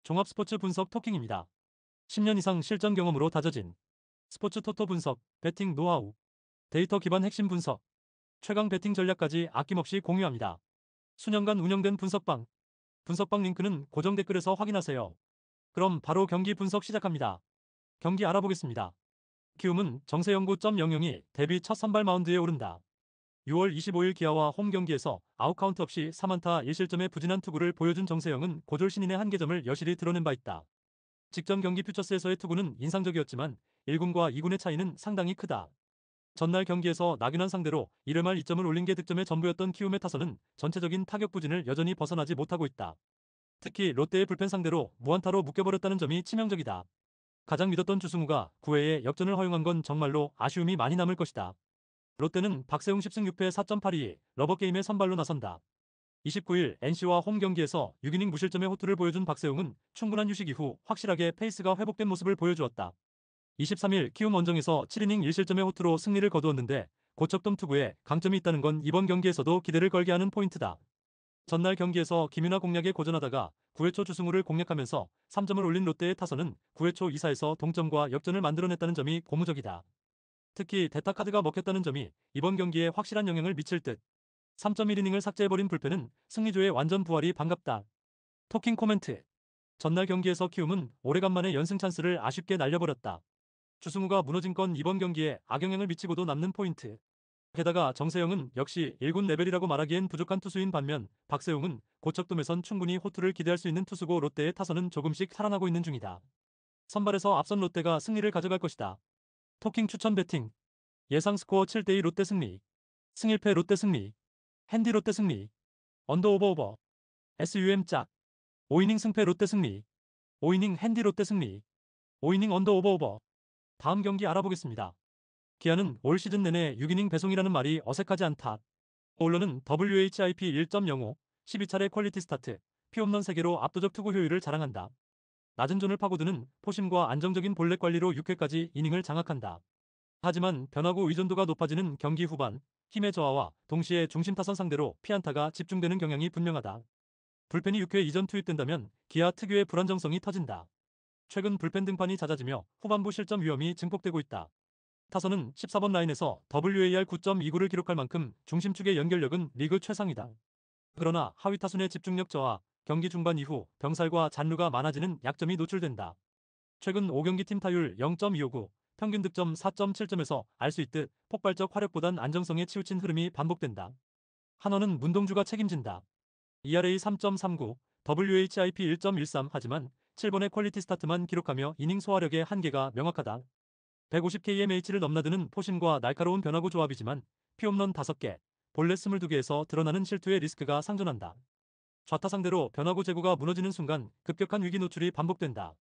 종합스포츠 분석 토킹입니다. 10년 이상 실전 경험으로 다져진 스포츠 토토 분석, 배팅 노하우, 데이터 기반 핵심 분석, 최강 배팅 전략까지 아낌없이 공유합니다. 수년간 운영된 분석방 링크는 고정 댓글에서 확인하세요. 그럼 바로 경기 분석 시작합니다. 경기 알아보겠습니다. 키움은 정세영구.00이 데뷔 첫 선발 마운드에 오른다. 6월 25일 기아와 홈 경기에서 아웃카운트 없이 3안타 1실점의 부진한 투구를 보여준 정세영은 고졸 신인의 한계점을 여실히 드러낸 바 있다. 직전 경기 퓨처스에서의 투구는 인상적이었지만 1군과 2군의 차이는 상당히 크다. 전날 경기에서 나균환 상대로 1회 말 2점을 올린 게 득점의 전부였던 키움의 타선은 전체적인 타격 부진을 여전히 벗어나지 못하고 있다. 특히 롯데의 불펜 상대로 무안타로 묶여버렸다는 점이 치명적이다. 가장 믿었던 주승우가 9회에 역전을 허용한 건 정말로 아쉬움이 많이 남을 것이다. 롯데는 박세웅 10승 6패 4.82 러버게임에 선발로 나선다. 29일 NC와 홈 경기에서 6이닝 무실점의 호투를 보여준 박세웅은 충분한 휴식 이후 확실하게 페이스가 회복된 모습을 보여주었다. 23일 키움 원정에서 7이닝 1실점의 호투로 승리를 거두었는데 고척돔 투구에 강점이 있다는 건 이번 경기에서도 기대를 걸게 하는 포인트다. 전날 경기에서 김윤아 공략에 고전하다가 9회 초 주승우를 공략하면서 3점을 올린 롯데의 타선은 9회 초 2사에서 동점과 역전을 만들어냈다는 점이 고무적이다. 특히 대타 카드가 먹혔다는 점이 이번 경기에 확실한 영향을 미칠 듯. 3.1이닝을 삭제해버린 불펜은 승리조의 완전 부활이 반갑다. 토킹 코멘트. 전날 경기에서 키움은 오래간만에 연승 찬스를 아쉽게 날려버렸다. 주승우가 무너진 건 이번 경기에 악영향을 미치고도 남는 포인트. 게다가 정세영은 역시 1군 레벨이라고 말하기엔 부족한 투수인 반면 박세웅은 고척돔에선 충분히 호투를 기대할 수 있는 투수고 롯데의 타선은 조금씩 살아나고 있는 중이다. 선발에서 앞선 롯데가 승리를 가져갈 것이다. 토킹 추천 배팅. 예상 스코어 7대2 롯데 승리. 승1패 롯데 승리. 핸디 롯데 승리. 언더 오버. SUM 짝. 5이닝 승패 롯데 승리. 5이닝 핸디 롯데 승리. 5이닝 언더 오버. 다음 경기 알아보겠습니다. 기아는 올 시즌 내내 6이닝 배송이라는 말이 어색하지 않다. 올러는 WHIP 1.05, 12차례 퀄리티 스타트, 피홈런 3개로 압도적 투구 효율을 자랑한다. 낮은 존을 파고드는 포심과 안정적인 볼넷 관리로 6회까지 이닝을 장악한다. 하지만 변화구 의존도가 높아지는 경기 후반, 힘의 저하와 동시에 중심 타선 상대로 피안타가 집중되는 경향이 분명하다. 불펜이 6회 이전 투입된다면 기아 특유의 불안정성이 터진다. 최근 불펜 등판이 잦아지며 후반부 실점 위험이 증폭되고 있다. 타선은 14번 라인에서 WAR 9.29를 기록할 만큼 중심축의 연결력은 리그 최상이다. 그러나 하위 타순의 집중력 저하, 경기 중반 이후 병살과 잔루가 많아지는 약점이 노출된다. 최근 5경기 팀 타율 0.259, 평균 득점 4.7점에서 알 수 있듯 폭발적 화력보단 안정성에 치우친 흐름이 반복된다. 한화는 문동주가 책임진다. ERA 3.39, WHIP 1.13 하지만 7번의 퀄리티 스타트만 기록하며 이닝 소화력의 한계가 명확하다. 150kmh를 넘나드는 포심과 날카로운 변화구 조합이지만 피홈런 5개, 볼넷 22개에서 드러나는 실투의 리스크가 상존한다. 좌타 상대로 변화구 제구가 무너지는 순간 급격한 위기 노출이 반복된다.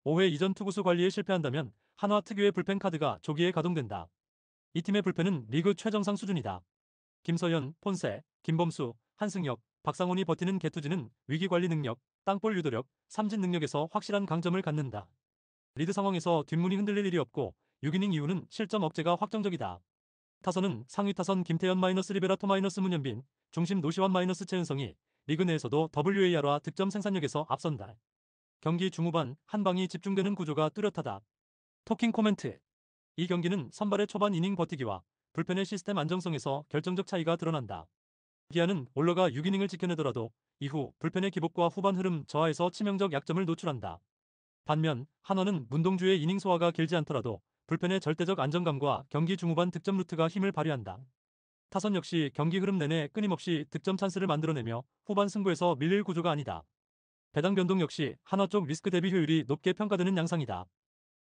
5회 이전 투구수 관리에 실패한다면 한화 특유의 불펜 카드가 조기에 가동된다. 이 팀의 불펜은 리그 최정상 수준이다. 김서현, 폰세, 김범수, 한승혁, 박상훈이 버티는 개투지는 위기관리 능력, 땅볼 유도력, 삼진 능력에서 확실한 강점을 갖는다. 리드 상황에서 뒷문이 흔들릴 일이 없고 6이닝 이후는 실점 억제가 확정적이다. 타선은 상위 타선 김태현 -리베라토 문현빈, 중심 노시환 최은성이 리그 내에서도 WAR와 득점 생산력에서 앞선다. 경기 중후반 한 방이 집중되는 구조가 뚜렷하다. 토킹 코멘트. 이 경기는 선발의 초반 이닝 버티기와 불펜의 시스템 안정성에서 결정적 차이가 드러난다. 기아는 올러가 6이닝을 지켜내더라도 이후 불펜의 기복과 후반 흐름 저하에서 치명적 약점을 노출한다. 반면 한화는 문동주의 이닝 소화가 길지 않더라도 불펜의 절대적 안정감과 경기 중후반 득점 루트가 힘을 발휘한다. 타선 역시 경기 흐름 내내 끊임없이 득점 찬스를 만들어내며 후반 승부에서 밀릴 구조가 아니다. 배당 변동 역시 한화 쪽 리스크 대비 효율이 높게 평가되는 양상이다.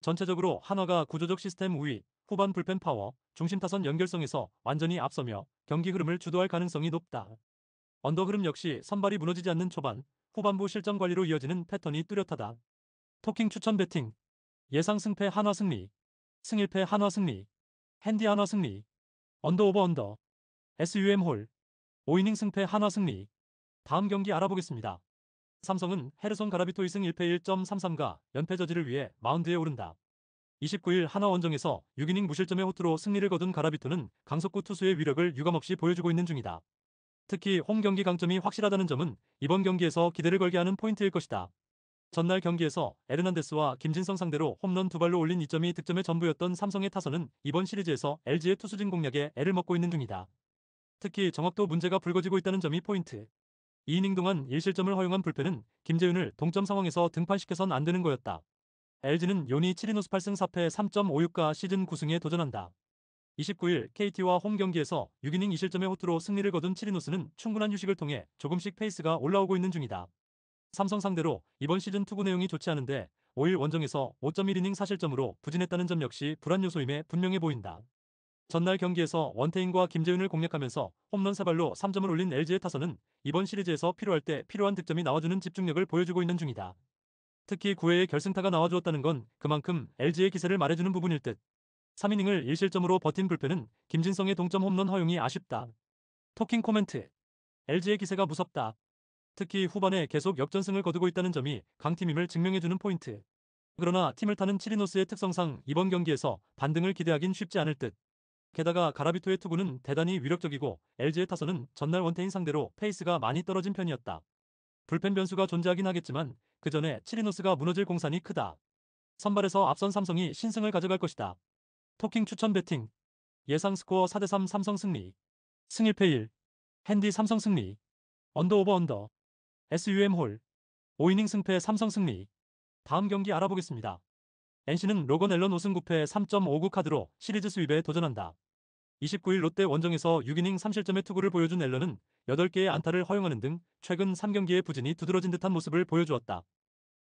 전체적으로 한화가 구조적 시스템 우위, 후반 불펜 파워, 중심 타선 연결성에서 완전히 앞서며 경기 흐름을 주도할 가능성이 높다. 언더 흐름 역시 선발이 무너지지 않는 초반, 후반부 실점 관리로 이어지는 패턴이 뚜렷하다. 토킹 추천 배팅. 예상 승패 한화 승리. 승1패 한화 승리. 핸디 한화 승리. 언더 오버 언더. SUM 홀. 5이닝 승패 한화 승리. 다음 경기 알아보겠습니다. 삼성은 헤르손 가라비토 2승 1패 1.33가 연패 저지를 위해 마운드에 오른다. 29일 한화 원정에서 6이닝 무실점의 호투로 승리를 거둔 가라비토는 강속구 투수의 위력을 유감없이 보여주고 있는 중이다. 특히 홈 경기 강점이 확실하다는 점은 이번 경기에서 기대를 걸게 하는 포인트일 것이다. 전날 경기에서 에르난데스와 김진성 상대로 홈런 2발로 올린 2점이 득점의 전부였던 삼성의 타선은 이번 시리즈에서 LG의 투수진 공략에 애를 먹고 있는 중이다. 특히 정확도 문제가 불거지고 있다는 점이 포인트. 2이닝 동안 1실점을 허용한 불펜은 김재윤을 동점 상황에서 등판시켜선 안 되는 거였다. LG는 요니 7이노스 8승 4패 3.56가 시즌 9승에 도전한다. 29일 KT와 홈 경기에서 6이닝 2실점의 호투로 승리를 거둔 7이노스는 충분한 휴식을 통해 조금씩 페이스가 올라오고 있는 중이다. 삼성 상대로 이번 시즌 투구 내용이 좋지 않은데 5일 원정에서 5.1이닝 4실점으로 부진했다는 점 역시 불안 요소임에 분명해 보인다. 전날 경기에서 원태인과 김재윤을 공략하면서 홈런 3발로 3점을 올린 LG의 타선은 이번 시리즈에서 필요할 때 필요한 득점이 나와주는 집중력을 보여주고 있는 중이다. 특히 9회에 결승타가 나와주었다는 건 그만큼 LG의 기세를 말해주는 부분일 듯. 3이닝을 1실점으로 버틴 불펜은 김진성의 동점 홈런 허용이 아쉽다. 토킹 코멘트. LG의 기세가 무섭다. 특히 후반에 계속 역전승을 거두고 있다는 점이 강팀임을 증명해주는 포인트. 그러나 팀을 타는 치리노스의 특성상 이번 경기에서 반등을 기대하긴 쉽지 않을 듯. 게다가 가라비토의 투구는 대단히 위력적이고 LG의 타선은 전날 원태인 상대로 페이스가 많이 떨어진 편이었다. 불펜 변수가 존재하긴 하겠지만 그 전에 치리노스가 무너질 공산이 크다. 선발에서 앞선 삼성이 신승을 가져갈 것이다. 토킹 추천 배팅. 예상 스코어 4대3 삼성 승리. 승 1패 1. 핸디 삼성 승리. 언더 오버 언더. SUM 홀. 5이닝 승패 삼성 승리. 다음 경기 알아보겠습니다. NC는 로건 앨런 5승 9패 3.59 카드로 시리즈 수입에 도전한다. 29일 롯데 원정에서 6이닝 3실점의 투구를 보여준 앨런은 8개의 안타를 허용하는 등 최근 3경기의 부진이 두드러진 듯한 모습을 보여주었다.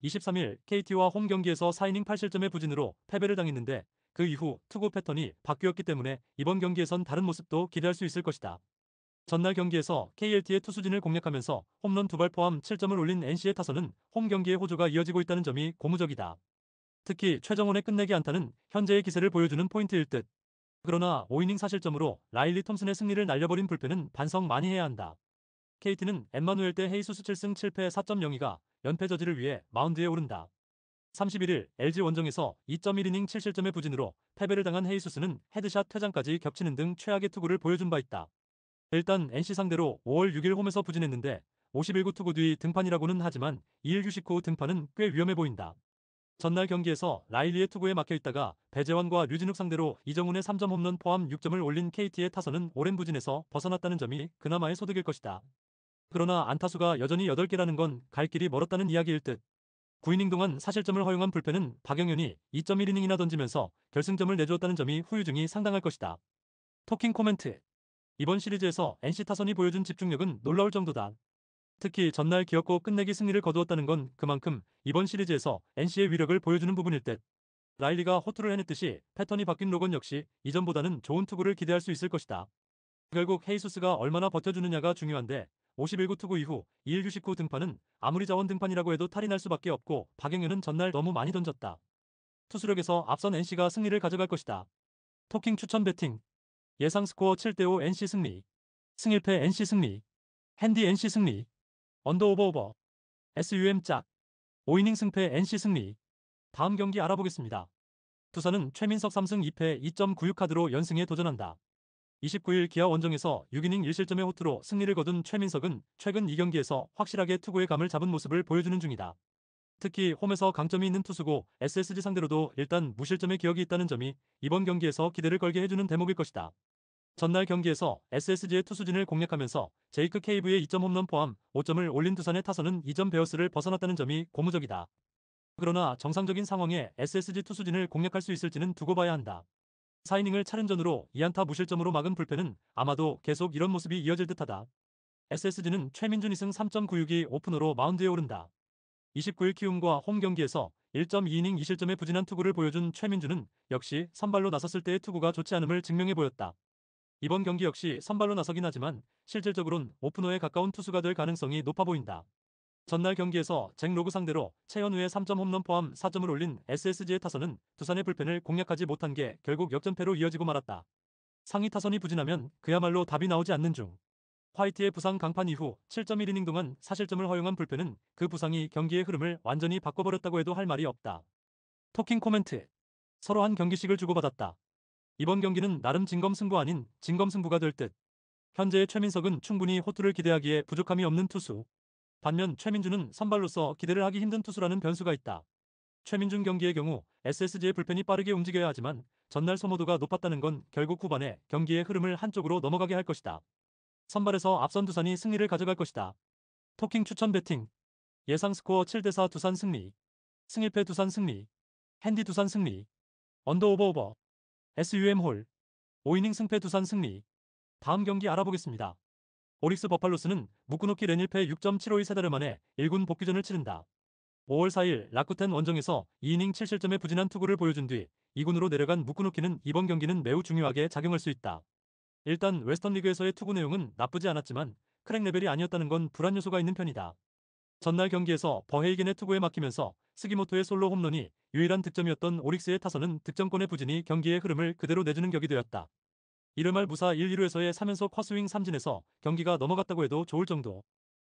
23일 KT와 홈 경기에서 4이닝 8실점의 부진으로 패배를 당했는데 그 이후 투구 패턴이 바뀌었기 때문에 이번 경기에선 다른 모습도 기대할 수 있을 것이다. 전날 경기에서 KLT의 투수진을 공략하면서 홈런 2발 포함 7점을 올린 NC의 타선은 홈 경기의 호조가 이어지고 있다는 점이 고무적이다. 특히 최정원의 끝내기 안타는 현재의 기세를 보여주는 포인트일 듯. 그러나 5이닝 4실점으로 라일리 톰슨의 승리를 날려버린 불펜은 반성 많이 해야 한다. KT는 엠마누엘 대 헤이수스 7승 7패 4.02가 연패 저지를 위해 마운드에 오른다. 31일 LG 원정에서 2.1이닝 7실점의 부진으로 패배를 당한 헤이수스는 헤드샷 퇴장까지 겹치는 등 최악의 투구를 보여준 바 있다. 일단 NC 상대로 5월 6일 홈에서 부진했는데 51구 투구 뒤 등판이라고는 하지만 2일 휴식 후 등판은 꽤 위험해 보인다. 전날 경기에서 라일리의 투구에 막혀있다가 배재환과 류진욱 상대로 이정훈의 3점 홈런 포함 6점을 올린 KT의 타선은 오랜 부진에서 벗어났다는 점이 그나마의 소득일 것이다. 그러나 안타수가 여전히 8개라는 건 갈 길이 멀었다는 이야기일 듯. 9이닝 동안 사실점을 허용한 불펜은 박영현이 2.1이닝이나 던지면서 결승점을 내주었다는 점이 후유증이 상당할 것이다. 토킹 코멘트. 이번 시리즈에서 NC 타선이 보여준 집중력은 놀라울 정도다. 특히 전날 기어코 끝내기 승리를 거두었다는 건 그만큼 이번 시리즈에서 NC의 위력을 보여주는 부분일 듯. 라일리가 호투를 해냈듯이 패턴이 바뀐 로건 역시 이전보다는 좋은 투구를 기대할 수 있을 것이다. 결국 헤이수스가 얼마나 버텨주느냐가 중요한데 51구 투구 이후 2일 휴식 후 등판은 아무리 자원 등판이라고 해도 탈이 날 수밖에 없고 박영현은 전날 너무 많이 던졌다. 투수력에서 앞선 NC가 승리를 가져갈 것이다. 토킹 추천 배팅. 예상 스코어 7대5 NC 승리. 승 1패 NC 승리. 핸디 NC 승리. 언더 오버 오버. SUM 짝. 5이닝 승패 NC 승리. 다음 경기 알아보겠습니다. 두산은 최민석 3승 2패 2.96 카드로 연승에 도전한다. 29일 기아 원정에서 6이닝 1실점의 호투로 승리를 거둔 최민석은 최근 2경기에서 확실하게 투구의 감을 잡은 모습을 보여주는 중이다. 특히 홈에서 강점이 있는 투수고 SSG 상대로도 일단 무실점의 기억이 있다는 점이 이번 경기에서 기대를 걸게 해주는 대목일 것이다. 전날 경기에서 SSG의 투수진을 공략하면서 제이크 케이브의 2점 홈런 포함 5점을 올린 두산의 타선은 2점 베어스를 벗어났다는 점이 고무적이다. 그러나 정상적인 상황에 SSG 투수진을 공략할 수 있을지는 두고 봐야 한다. 4이닝을 차른전으로 2안타 무실점으로 막은 불펜은 아마도 계속 이런 모습이 이어질 듯하다. SSG는 최민준 2승 3.96이 오프너로 마운드에 오른다. 29일 키움과 홈 경기에서 1.2이닝 2실점의 부진한 투구를 보여준 최민준은 역시 선발로 나섰을 때의 투구가 좋지 않음을 증명해 보였다. 이번 경기 역시 선발로 나서긴 하지만 실질적으론 오프너에 가까운 투수가 될 가능성이 높아 보인다. 전날 경기에서 잭 로그 상대로 최현우의 3점 홈런 포함 4점을 올린 SSG의 타선은 두산의 불펜을 공략하지 못한 게 결국 역전패로 이어지고 말았다. 상위 타선이 부진하면 그야말로 답이 나오지 않는 중. 화이트의 부상 강판 이후 7.1이닝 동안 사실점을 허용한 불펜은 그 부상이 경기의 흐름을 완전히 바꿔버렸다고 해도 할 말이 없다. 토킹 코멘트. 서로 한 경기씩을 주고받았다. 이번 경기는 나름 진검승부 아닌 진검승부가 될 듯. 현재의 최민석은 충분히 호투를 기대하기에 부족함이 없는 투수. 반면 최민준은 선발로서 기대를 하기 힘든 투수라는 변수가 있다. 최민준 경기의 경우 SSG의 불펜이 빠르게 움직여야 하지만 전날 소모도가 높았다는 건 결국 후반에 경기의 흐름을 한쪽으로 넘어가게 할 것이다. 선발에서 앞선 두산이 승리를 가져갈 것이다. 토킹 추천 배팅. 예상 스코어 7대4 두산 승리. 승일패 두산 승리. 핸디 두산 승리. 언더 오버 오버. SUM 홀. 5이닝 승패 두산 승리. 다음 경기 알아보겠습니다. 오릭스 버팔로스는 무쿠노키 렌일패 6.752 세달을 만에 1군 복귀전을 치른다. 5월 4일 라쿠텐 원정에서 2이닝 7실점의 부진한 투구를 보여준 뒤 2군으로 내려간 무쿠노키는 이번 경기는 매우 중요하게 작용할 수 있다. 일단 웨스턴 리그에서의 투구 내용은 나쁘지 않았지만 크랙 레벨이 아니었다는 건 불안 요소가 있는 편이다. 전날 경기에서 버헤이겐의 투구에 막히면서 스기모토의 솔로 홈런이 유일한 득점이었던 오릭스의 타선은 득점권의 부진이 경기의 흐름을 그대로 내주는 격이 되었다. 이르말 무사 1-2루에서의 3연속 컷스윙 삼진에서 경기가 넘어갔다고 해도 좋을 정도.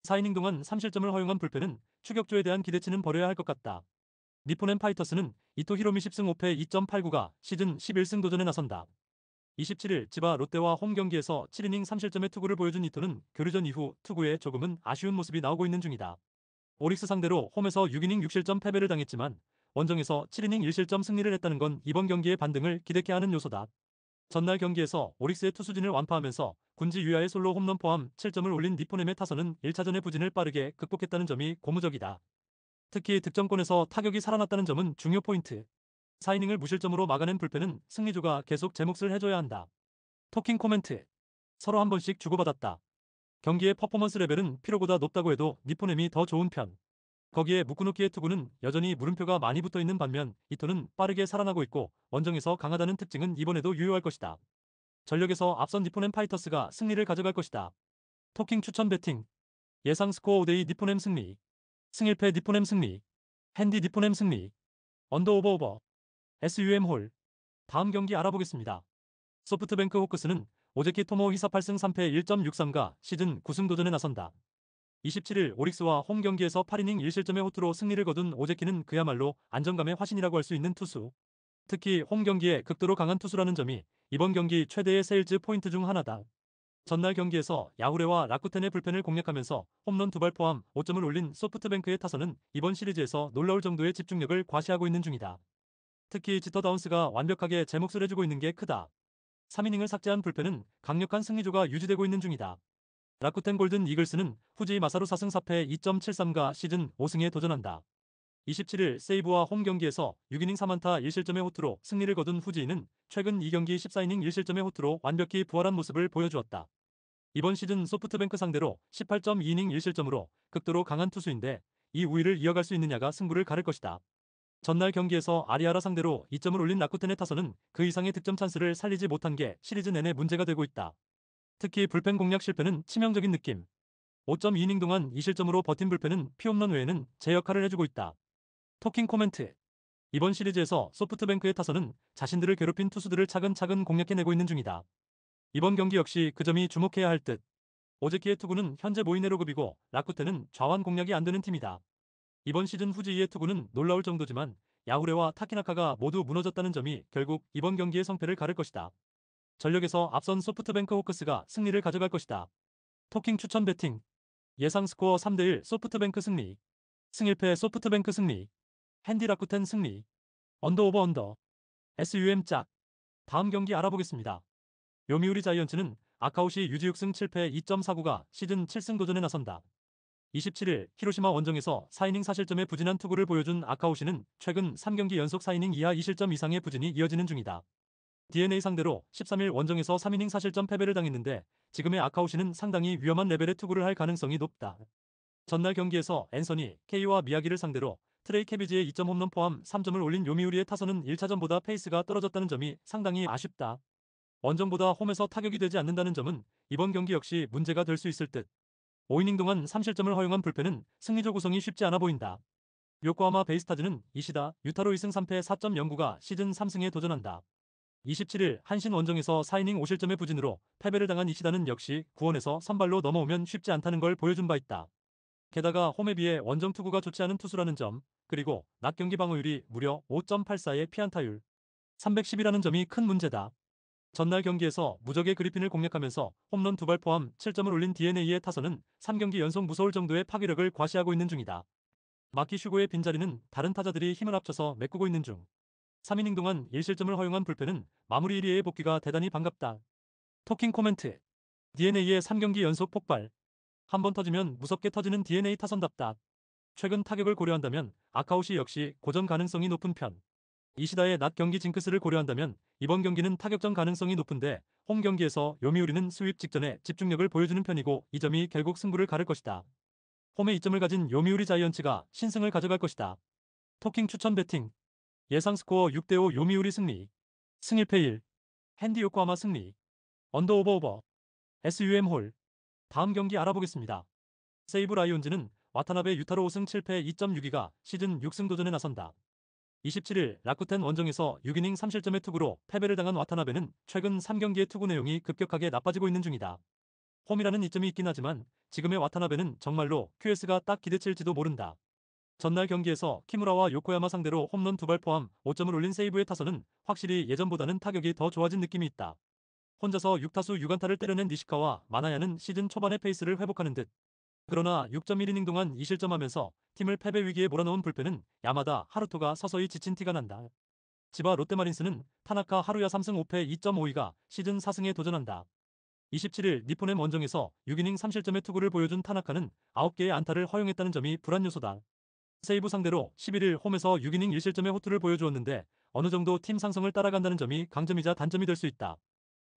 4이닝 동안 3실점을 허용한 불펜은 추격조에 대한 기대치는 버려야 할 것 같다. 니폰앤 파이터스는 이토 히로미 10승 5패 2.89가 시즌 11승 도전에 나선다. 27일 지바 롯데와 홈 경기에서 7이닝 3실점의 투구를 보여준 이토는 교류전 이후 투구에 조금은 아쉬운 모습이 나오고 있는 중이다. 오릭스 상대로 홈에서 6이닝 6실점 패배를 당했지만 원정에서 7이닝 1실점 승리를 했다는 건 이번 경기의 반등을 기대케 하는 요소다. 전날 경기에서 오릭스의 투수진을 완파하면서 군지 유야의 솔로 홈런 포함 7점을 올린 니포넴의 타선은 1차전의 부진을 빠르게 극복했다는 점이 고무적이다. 특히 득점권에서 타격이 살아났다는 점은 중요 포인트. 4이닝을 무실점으로 막아낸 불펜은 승리조가 계속 제 몫을 해줘야 한다. 토킹 코멘트. 서로 한 번씩 주고받았다. 경기의 퍼포먼스 레벨은 피로보다 높다고 해도 니포넴이 더 좋은 편. 거기에 무쿠노키의 투구는 여전히 물음표가 많이 붙어있는 반면 이토는 빠르게 살아나고 있고 원정에서 강하다는 특징은 이번에도 유효할 것이다. 전력에서 앞선 니포넴 파이터스가 승리를 가져갈 것이다. 토킹 추천 배팅. 예상 스코어 5대2 니포넴 승리. 승일패 니포넴 승리. 핸디 니포넴 승리. 언더 오버 오버. SUM 홀. 다음 경기 알아보겠습니다. 소프트뱅크 호크스는 오제키 토모 히사 8승 3패 1.63가 시즌 9승 도전에 나선다. 27일 오릭스와 홈 경기에서 8이닝 1실점의 호투로 승리를 거둔 오제키는 그야말로 안정감의 화신이라고 할 수 있는 투수. 특히 홈 경기에 극도로 강한 투수라는 점이 이번 경기 최대의 세일즈 포인트 중 하나다. 전날 경기에서 야후레와 라쿠텐의 불펜을 공략하면서 홈런 2발 포함 5점을 올린 소프트뱅크의 타선은 이번 시리즈에서 놀라울 정도의 집중력을 과시하고 있는 중이다. 특히 지터 다운스가 완벽하게 제 몫을 해주고 있는 게 크다. 3이닝을 삭제한 불펜은 강력한 승리조가 유지되고 있는 중이다. 라쿠텐 골든 이글스는 후지 마사루 4승 4패 2.73가 시즌 5승에 도전한다. 27일 세이브와 홈 경기에서 6이닝 3안타 1실점의 호투로 승리를 거둔 후지인은 최근 2경기 14이닝 1실점의 호투로 완벽히 부활한 모습을 보여주었다. 이번 시즌 소프트뱅크 상대로 18.2이닝 1실점으로 극도로 강한 투수인데 이 우위를 이어갈 수 있느냐가 승부를 가를 것이다. 전날 경기에서 아리아라 상대로 2점을 올린 라쿠텐의 타선은 그 이상의 득점 찬스를 살리지 못한 게 시리즈 내내 문제가 되고 있다. 특히 불펜 공략 실패는 치명적인 느낌. 5.2이닝 동안 2실점으로 버틴 불펜은 피홈런 외에는 제 역할을 해주고 있다. 토킹 코멘트. 이번 시리즈에서 소프트뱅크의 타선은 자신들을 괴롭힌 투수들을 차근차근 공략해내고 있는 중이다. 이번 경기 역시 그 점이 주목해야 할 듯. 오제키의 투구는 현재 모이네로급이고 라쿠텐은 좌완 공략이 안 되는 팀이다. 이번 시즌 후지이의 투구는 놀라울 정도지만 야후레와 타키나카가 모두 무너졌다는 점이 결국 이번 경기의 성패를 가를 것이다. 전력에서 앞선 소프트뱅크 호크스가 승리를 가져갈 것이다. 토킹 추천 배팅. 예상 스코어 3대1 소프트뱅크 승리. 승일패 소프트뱅크 승리. 핸디 라쿠텐 승리. 언더 오버 언더. SUM 짝. 다음 경기 알아보겠습니다. 요미우리 자이언츠는 아카우시 유지 6승 7패 2.49가 시즌 7승 도전에 나선다. 27일 히로시마 원정에서 4이닝 4실점의 부진한 투구를 보여준 아카우시는 최근 3경기 연속 4이닝 이하 2실점 이상의 부진이 이어지는 중이다. DNA 상대로 13일 원정에서 3이닝 4실점 패배를 당했는데 지금의 아카우시는 상당히 위험한 레벨의 투구를 할 가능성이 높다. 전날 경기에서 앤서니, K와 미야기를 상대로 트레이 캐비지의 2점 홈런 포함 3점을 올린 요미우리의 타선은 1차전보다 페이스가 떨어졌다는 점이 상당히 아쉽다. 원정보다 홈에서 타격이 되지 않는다는 점은 이번 경기 역시 문제가 될 수 있을 듯. 5이닝 동안 3실점을 허용한 불펜은 승리조 구성이 쉽지 않아 보인다. 요코하마 베이스타즈는 이시다, 유타로 2승 3패 4.09가 시즌 3승에 도전한다. 27일 한신 원정에서 4이닝 5실점의 부진으로 패배를 당한 이시다는 역시 구원에서 선발로 넘어오면 쉽지 않다는 걸 보여준 바 있다. 게다가 홈에 비해 원정 투구가 좋지 않은 투수라는 점, 그리고 낮 경기 방어율이 무려 5.84의 피안타율 310이라는 점이 큰 문제다. 전날 경기에서 무적의 그리핀을 공략하면서 홈런 2발 포함 7점을 올린 DeNA의 타선은 3경기 연속 무서울 정도의 파괴력을 과시하고 있는 중이다. 마키 슈고의 빈자리는 다른 타자들이 힘을 합쳐서 메꾸고 있는 중. 3이닝 동안 1실점을 허용한 불펜은 마무리 1위의 복귀가 대단히 반갑다. 토킹 코멘트. DeNA의 3경기 연속 폭발. 한 번 터지면 무섭게 터지는 DNA 타선답다. 최근 타격을 고려한다면 아카우시 역시 고전 가능성이 높은 편. 이시다의 낮 경기 징크스를 고려한다면 이번 경기는 타격전 가능성이 높은데 홈 경기에서 요미우리는 스윕 직전에 집중력을 보여주는 편이고 이 점이 결국 승부를 가를 것이다. 홈에 이점을 가진 요미우리 자이언츠가 신승을 가져갈 것이다. 토킹 추천 배팅. 예상 스코어 6대5 요미우리 승리. 승일패 1. 핸디 요코하마 승리. 언더 오버 오버. SUM 홀. 다음 경기 알아보겠습니다. 세이브 라이온즈는 와타나베 유타로 5승 7패 2.62가 시즌 6승 도전에 나선다. 27일 라쿠텐 원정에서 6이닝 3실점의 투구로 패배를 당한 와타나베는 최근 3경기의 투구 내용이 급격하게 나빠지고 있는 중이다. 홈이라는 이점이 있긴 하지만 지금의 와타나베는 정말로 QS가 딱 기대칠지도 모른다. 전날 경기에서 키무라와 요코야마 상대로 홈런 2발 포함 5점을 올린 세이브의 타선은 확실히 예전보다는 타격이 더 좋아진 느낌이 있다. 혼자서 6타수 6안타를 때려낸 니시카와 마나야는 시즌 초반의 페이스를 회복하는 듯. 그러나 6.1이닝 동안 2실점하면서 팀을 패배 위기에 몰아넣은 불펜은 야마다 하루토가 서서히 지친 티가 난다. 지바 롯데마린스는 타나카 하루야 3승 5패 2.52가 시즌 4승에 도전한다. 27일 니포넴 원정에서 6이닝 3실점의 투구를 보여준 타나카는 9개의 안타를 허용했다는 점이 불안 요소다. 세이브 상대로 11일 홈에서 6이닝 1실점의 호투를 보여주었는데 어느 정도 팀 상성을 따라간다는 점이 강점이자 단점이 될 수 있다.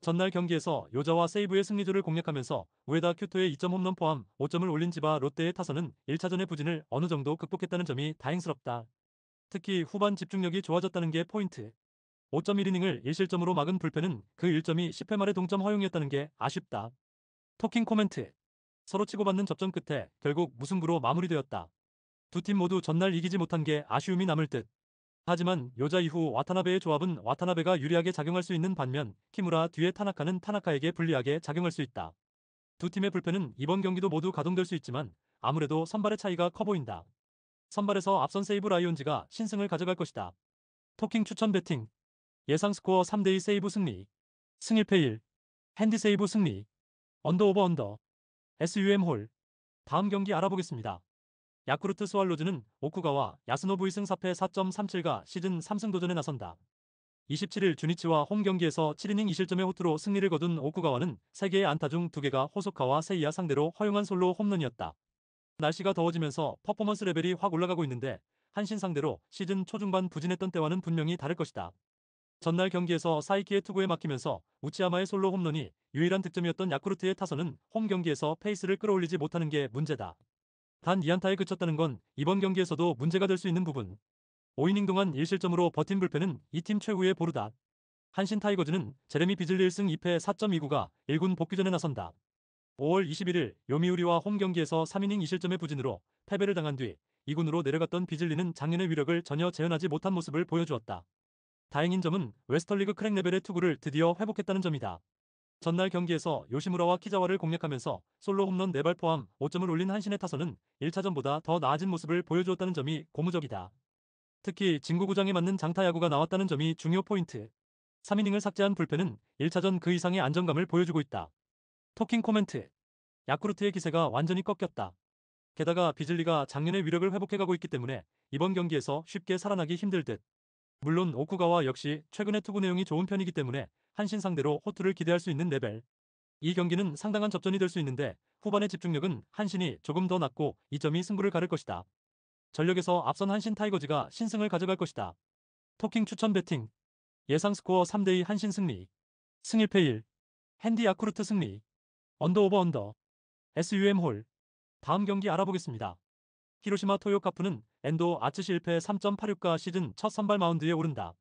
전날 경기에서 요자와 세이브의 승리조를 공략하면서 우에다 큐토의 2점 홈런 포함 5점을 올린 지바 롯데의 타선은 1차전의 부진을 어느 정도 극복했다는 점이 다행스럽다. 특히 후반 집중력이 좋아졌다는 게 포인트. 5.1이닝을 1실점으로 막은 불펜은 그 1점이 10회 말의 동점 허용이었다는 게 아쉽다. 토킹 코멘트. 서로 치고받는 접전 끝에 결국 무승부로 마무리되었다. 두 팀 모두 전날 이기지 못한 게 아쉬움이 남을 듯. 하지만 요자 이후 와타나베의 조합은 와타나베가 유리하게 작용할 수 있는 반면 키무라 뒤에 타나카는 타나카에게 불리하게 작용할 수 있다. 두 팀의 불펜은 이번 경기도 모두 가동될 수 있지만 아무래도 선발의 차이가 커 보인다. 선발에서 앞선 세이브 라이온즈가 신승을 가져갈 것이다. 토킹 추천 배팅. 예상 스코어 3대2 세이브 승리. 승일패 1. 핸디 세이브 승리. 언더 오버 언더. SUM 홀. 다음 경기 알아보겠습니다. 야쿠르트 스왈로즈는 오쿠가와 야스노부 2승 4패 4.37가 시즌 3승 도전에 나선다. 27일 주니치와 홈 경기에서 7이닝 2실점의 호투로 승리를 거둔 오쿠가와는 3개의 안타 중 2개가 호소카와 세이야 상대로 허용한 솔로 홈런이었다. 날씨가 더워지면서 퍼포먼스 레벨이 확 올라가고 있는데 한신 상대로 시즌 초중반 부진했던 때와는 분명히 다를 것이다. 전날 경기에서 사이키의 투구에 막히면서 우치야마의 솔로 홈런이 유일한 득점이었던 야쿠르트의 타선은 홈 경기에서 페이스를 끌어올리지 못하는 게 문제다. 단 2안타에 그쳤다는 건 이번 경기에서도 문제가 될 수 있는 부분. 5이닝 동안 1실점으로 버틴 불펜은 이 팀 최후의 보루다. 한신 타이거즈는 제레미 비즐리 1승 2패 4.29가 1군 복귀전에 나선다. 5월 21일 요미우리와 홈 경기에서 3이닝 2실점의 부진으로 패배를 당한 뒤 2군으로 내려갔던 비즐리는 작년의 위력을 전혀 재현하지 못한 모습을 보여주었다. 다행인 점은 웨스턴리그 크랙 레벨의 투구를 드디어 회복했다는 점이다. 전날 경기에서 요시무라와 키자와를 공략하면서 솔로 홈런 4발 포함 5점을 올린 한신의 타선은 1차전보다 더 나아진 모습을 보여주었다는 점이 고무적이다. 특히 진구구장에 맞는 장타 야구가 나왔다는 점이 중요 포인트. 3이닝을 삭제한 불펜은 1차전 그 이상의 안정감을 보여주고 있다. 토킹 코멘트. 야쿠르트의 기세가 완전히 꺾였다. 게다가 비즐리가 작년의 위력을 회복해가고 있기 때문에 이번 경기에서 쉽게 살아나기 힘들 듯. 물론 오쿠가와 역시 최근의 투구 내용이 좋은 편이기 때문에 한신 상대로 호투를 기대할 수 있는 레벨. 이 경기는 상당한 접전이 될 수 있는데 후반의 집중력은 한신이 조금 더 낮고 이 점이 승부를 가를 것이다. 전력에서 앞선 한신 타이거즈가 신승을 가져갈 것이다. 토킹 추천 배팅. 예상 스코어 3대2 한신 승리. 승일패 1. 핸디 야쿠르트 승리. 언더 오버 언더. SUM 홀. 다음 경기 알아보겠습니다. 히로시마 토요카프는 엔도 아츠시 1패 3.86가 시즌 첫 선발 마운드에 오른다.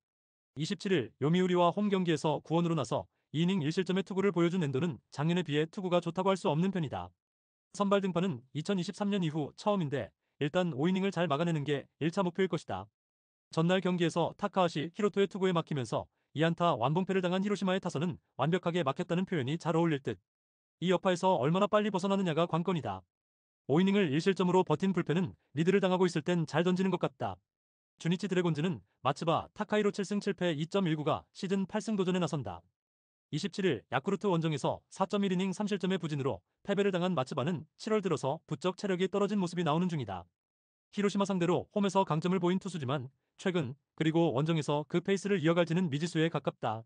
27일 요미우리와 홈 경기에서 구원으로 나서 2이닝 1실점의 투구를 보여준 엔도는 작년에 비해 투구가 좋다고 할 수 없는 편이다. 선발 등판은 2023년 이후 처음인데 일단 5이닝을 잘 막아내는 게 1차 목표일 것이다. 전날 경기에서 타카하시 히로토의 투구에 막히면서 2안타 완봉패를 당한 히로시마의 타선은 완벽하게 막혔다는 표현이 잘 어울릴 듯. 이 여파에서 얼마나 빨리 벗어나느냐가 관건이다. 5이닝을 1실점으로 버틴 불펜은 리드를 당하고 있을 땐 잘 던지는 것 같다. 주니치 드래곤즈는 마츠바 타카이로 7승 7패 2.19가 시즌 8승 도전에 나선다. 27일 야쿠르트 원정에서 4.1이닝 3실점의 부진으로 패배를 당한 마츠바는 7월 들어서 부쩍 체력이 떨어진 모습이 나오는 중이다. 히로시마 상대로 홈에서 강점을 보인 투수지만 최근 그리고 원정에서 그 페이스를 이어갈지는 미지수에 가깝다.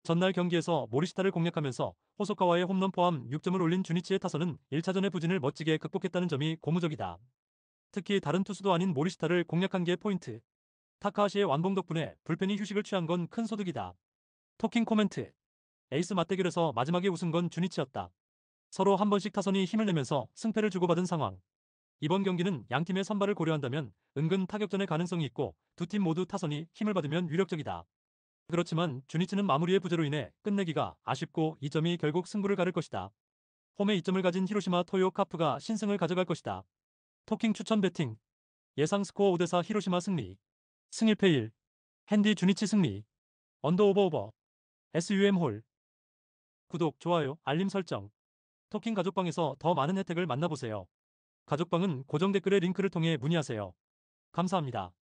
전날 경기에서 모리시타를 공략하면서 호소카와의 홈런 포함 6점을 올린 주니치의 타선은 1차전의 부진을 멋지게 극복했다는 점이 고무적이다. 특히 다른 투수도 아닌 모리시타를 공략한 게 포인트. 타카하시의 완봉 덕분에 불펜이 휴식을 취한 건 큰 소득이다. 토킹 코멘트. 에이스 맞대결에서 마지막에 웃은 건 주니치였다. 서로 한 번씩 타선이 힘을 내면서 승패를 주고받은 상황. 이번 경기는 양팀의 선발을 고려한다면 은근 타격전의 가능성이 있고 두 팀 모두 타선이 힘을 받으면 위력적이다. 그렇지만 주니치는 마무리의 부재로 인해 끝내기가 아쉽고 이 점이 결국 승부를 가를 것이다. 홈에 2점을 가진 히로시마 토요 카프가 신승을 가져갈 것이다. 토킹 추천 배팅. 예상 스코어 5대4 히로시마 승리. 승 1패 1. 핸디 주니치 승리. 언더 오버 오버. SUM 홀. 구독, 좋아요, 알림 설정. 토킹 가족방에서 더 많은 혜택을 만나보세요. 가족방은 고정 댓글의 링크를 통해 문의하세요. 감사합니다.